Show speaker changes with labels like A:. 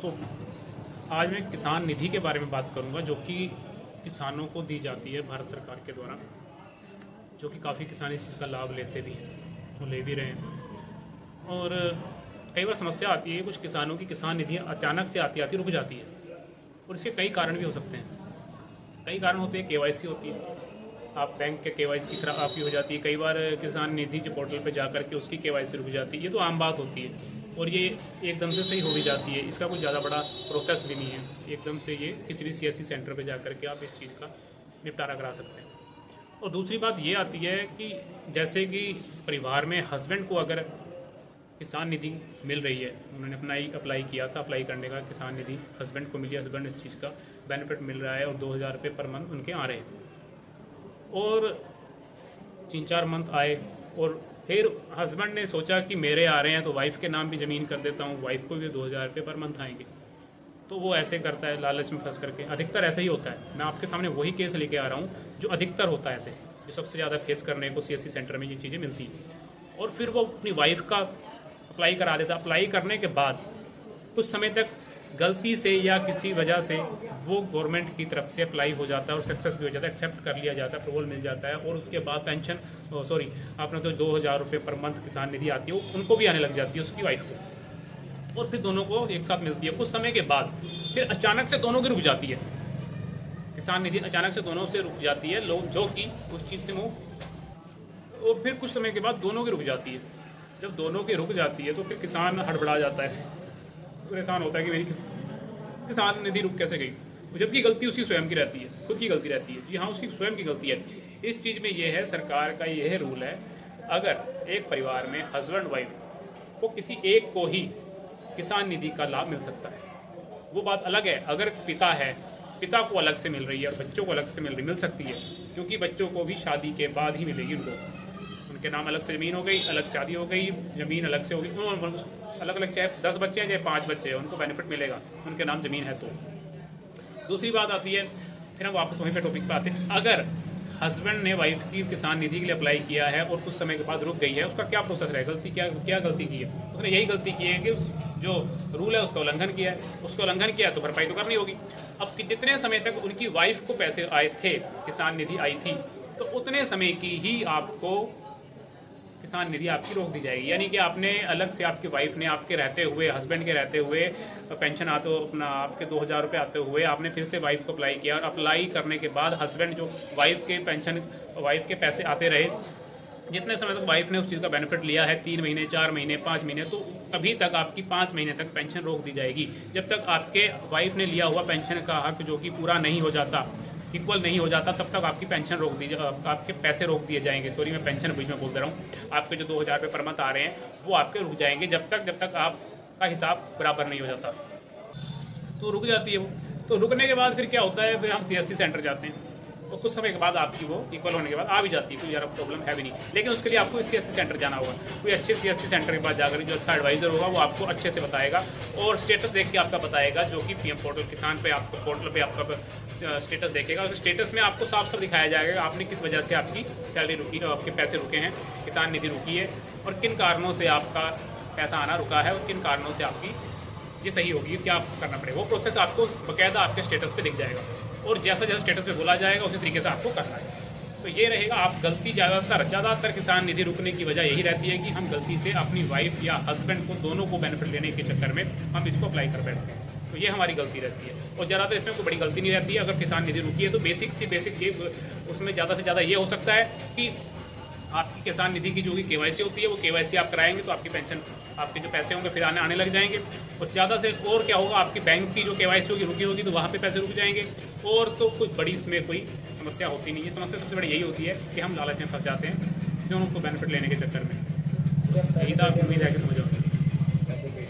A: दोस्तों, आज मैं किसान निधि के बारे में बात करूंगा जो कि किसानों को दी जाती है भारत सरकार के द्वारा, जो कि काफ़ी किसान इस चीज़ का लाभ लेते भी हैं और ले भी रहे हैं। और कई बार समस्या आती है, कुछ किसानों की किसान निधि अचानक से आती रुक जाती है और इसके कई कारण भी हो सकते हैं। कई कारण होते हैं, केवाईसी होती है, आप बैंक के केवाईसी खराब आपकी हो जाती है। कई बार किसान निधि के पोर्टल पे जा करके उसकी केवाईसी रुक जाती है। ये तो आम बात होती है और ये एकदम से सही हो भी जाती है। इसका कुछ ज़्यादा बड़ा प्रोसेस भी नहीं है, एकदम से ये किसी भी सीएससी सेंटर पे जा करके आप इस चीज़ का निपटारा करा सकते हैं। और दूसरी बात ये आती है कि जैसे कि परिवार में हस्बैंड को अगर किसान निधि मिल रही है, उन्होंने अप्लाई किया था, अप्लाई करने का किसान निधि हस्बैंड को मिली, हस्बैंड इस चीज़ का बेनिफिट मिल रहा है और 2000 रुपये पर मंथ उनके आ रहे हैं और 3-4 मंथ आए और फिर हस्बैंड ने सोचा कि मेरे आ रहे हैं तो वाइफ के नाम भी ज़मीन कर देता हूँ, वाइफ को भी 2000 रुपये पर मंथ आएंगे। तो वो ऐसे करता है लालच में फंस करके। अधिकतर ऐसे ही होता है। मैं आपके सामने वही केस लेके आ रहा हूँ जो अधिकतर होता है, ऐसे जो सबसे ज़्यादा फेस करने को सीएससी सेंटर में ये चीज़ें मिलती हैं। और फिर वो अपनी वाइफ का अप्लाई करा देता। अप्लाई करने के बाद कुछ समय तक गलती से या किसी वजह से वो गवर्नमेंट की तरफ से अप्लाई हो जाता है और सक्सेस भी हो जाता है, एक्सेप्ट कर लिया जाता है, अप्रूवल मिल जाता है और उसके बाद पेंशन आपने तो 2000 रुपये पर मंथ किसान निधि आती है, उनको भी आने लग जाती है उसकी वाइफ को, और फिर दोनों को एक साथ मिलती है। कुछ समय के बाद फिर अचानक से दोनों की रुक जाती है किसान निधि, अचानक से दोनों से रुक जाती है लोग जो कि उस चीज़ से मुँह, और फिर कुछ समय के बाद दोनों की रुक जाती है। जब दोनों की रुक जाती है तो फिर किसान हड़बड़ा जाता है, परेशान होता है कि मेरी किसान निधि रुक कैसे गई, जबकि गलती उसकी स्वयं की रहती है, खुद की गलती रहती है। जी हाँ, उसकी स्वयं की गलती है। इस चीज़ में यह है, सरकार का यह रूल है, अगर एक परिवार में हस्बैंड वाइफ को किसी एक को ही किसान निधि का लाभ मिल सकता है, वो बात अलग है। अगर पिता है, पिता को अलग से मिल रही है और बच्चों को अलग से मिल सकती है, क्योंकि बच्चों को भी शादी के बाद ही मिलेगी। उनके नाम अलग से ज़मीन हो गई, अलग शादी हो गई, ज़मीन अलग से हो गई, अलग अलग, चाहे 10 बच्चे हैं चाहे 5 बच्चे हैं, उनको बेनिफिट मिलेगा, उनके नाम ज़मीन है। तो दूसरी बात आती है, फिर हम वापस वहीं पे टॉपिक पे आते हैं, अगर हस्बैंड ने वाइफ की किसान निधि के लिए अप्लाई किया है और कुछ समय के बाद रुक गई है, उसका क्या प्रोसेस है? गलती क्या गलती की है? उसने यही गलती की है कि जो रूल है उसका उल्लंघन किया है। उसका उल्लंघन किया है तो भरपाई तो करनी होगी। अब जितने समय तक उनकी वाइफ को पैसे आए थे, किसान निधि आई थी, तो उतने समय की ही आपको किसान निधि आपकी रोक दी जाएगी। यानी कि आपने अलग से, आपकी वाइफ ने आपके रहते हुए, हस्बैंड के रहते हुए पेंशन आते अपना आपके 2000 रुपये आते हुए आपने फिर से वाइफ को अप्लाई किया और अप्लाई करने के बाद हस्बैंड जो वाइफ के पेंशन, वाइफ के पैसे आते रहे, जितने समय तक वाइफ ने उस चीज़ का बेनिफिट लिया है, 3 महीने, 4 महीने, 5 महीने, तो अभी तक आपकी 5 महीने तक पेंशन रोक दी जाएगी। जब तक आपके वाइफ ने लिया हुआ पेंशन का हक जो कि पूरा नहीं हो जाता, इक्वल नहीं हो जाता, तब तक आपकी पेंशन रोक दी, आपके पैसे रोक दिए जाएंगे। सॉरी, मैं पेंशन बीच में बोल दे रहा हूँ। आपके जो 2000 रुपये पर मंथ आ रहे हैं वो आपके रुक जाएंगे जब तक आपका हिसाब बराबर नहीं हो जाता, तो रुक जाती है वो। तो रुकने के बाद फिर क्या होता है, फिर हम सीएससी सेंटर जाते हैं तो कुछ समय के बाद आपकी वो इक्वल होने के बाद आ भी जाती है, कोई ज़्यादा प्रॉब्लम है भी नहीं। लेकिन उसके लिए आपको सीएससी सेंटर जाना होगा। कोई अच्छे सीएससी सेंटर के पास जाकर जो अच्छा एडवाइजर होगा वो आपको अच्छे से बताएगा और स्टेटस देख के आपका बताएगा, जो कि पीएम पोर्टल, किसान पे आपको पोर्टल पे आपका स्टेटस देखेगा। उस स्टेटस में आपको साफ साफ दिखाया जाएगा आपने किस वजह से आपकी सैलरी रुकी, आपके पैसे रुके हैं, किसान निधि रुकी है और किन कारणों से आपका पैसा आना रुका है और किन कारणों से आपकी ये सही होगी, क्या आपको करना पड़ेगा। वो प्रोसेस आपको बाकायदा आपके स्टेटस पे दिख जाएगा और जैसा जैसा स्टेटस पे बोला जाएगा उसी तरीके से आपको करना है। तो ये रहेगा। आप गलती ज़्यादातर किसान निधि रुकने की वजह यही रहती है कि हम गलती से अपनी वाइफ या हस्बैंड को, दोनों को बेनिफिट लेने के चक्कर में हम इसको अप्लाई कर बैठते हैं। तो ये हमारी गलती रहती है और ज़्यादातर इसमें कोई बड़ी गलती नहीं रहती है। अगर किसान निधि रुकी है तो बेसिक ये उसमें ज़्यादा से ज़्यादा ये हो सकता है कि आपकी किसान निधि की जो भी केवाईसी होती है वो केवाईसी आप कराएंगे तो आपकी पेंशन, आपके जो पैसे होंगे फिर आने लग जाएंगे। और ज़्यादा से और क्या होगा, आपकी बैंक की जो केवाईसी होगी रुकी होगी तो वहाँ पे पैसे रुक जाएंगे। और तो कुछ बड़ी इसमें कोई समस्या होती नहीं है। समस्या सबसे बड़ी यही होती है कि हम लालच में फंस जाते हैं जो उनको बेनिफिट लेने के चक्कर में। यही था, उम्मीद है कि समझ